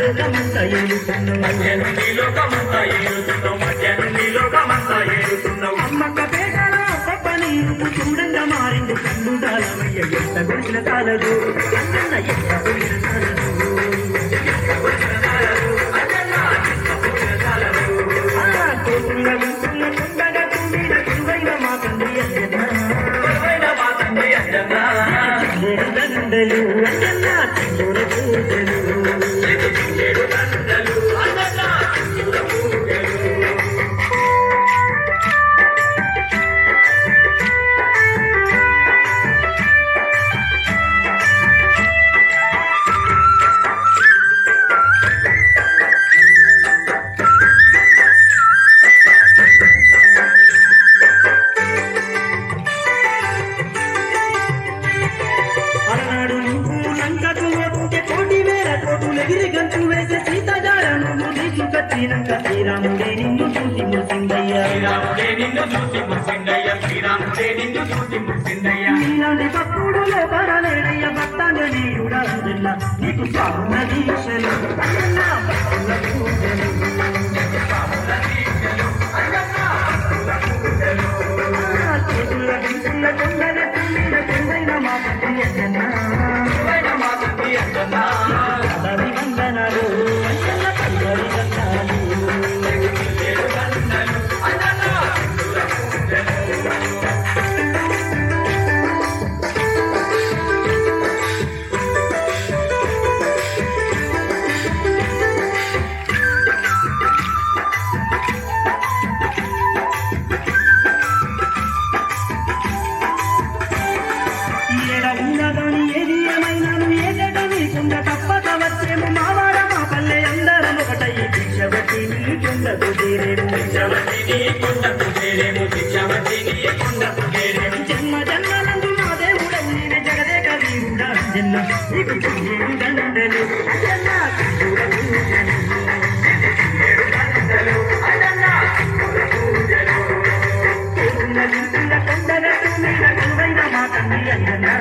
లోకమంతా ఏలుతున్నావు మధ్యనుండి లోకమంతా ఏలుతున్నావు మధ్యనుండి లోకమంతా ఏలుతున్నావు అమ్మక్క పేటలో పప్పని చూడంగా మారింది కన్ను దాలమయ్య ఎంత కొలిసిన తాలదు అన్న ఎంత కొలిసిన తాలదు కోతుల గుంపుల కుండగా తుమ్మిన కురువైన మా తండ్రి దండలు అన్న చెంగుల పూజలు అలనాడు నువ్వు లంకకు పోతుంటే కోటి వేల కోటులు ఎగిరి గంతు వేసే సీతగారను తీసుకొచ్చినాక శ్రీరాముడే నిన్ను చూసి ముసిందయ్య నీలాంటి భక్తుడు లోపరలేడయ్య భక్తాంజనేయుడా జిల్లా నీకు స్వాముల దీక్షలు భక్తుల పూజలు చేతుల గుంపుల కొండల తుమ్మిన కొండైన మా తండ్రి పదవి వందనాలు అయ్యన్న పల్లవి వందనాలు ఉన్నదని ఏది ఏమైనాను ఏదైనా నీకుండ తప్పక వచ్చేము మావాడ మా పల్లె అందరం ఒకటయ్యి భిక్షవతి నీ కొండకు చేరేము జన్మ జన్మలందు మా దేవుడవు నీవే జగదేక వీరుడా జన్మ నీకు చెయ్యేడు దండలు కొండల తుమ్మిన కొండైన మా తండ్రి అయ్యన్నా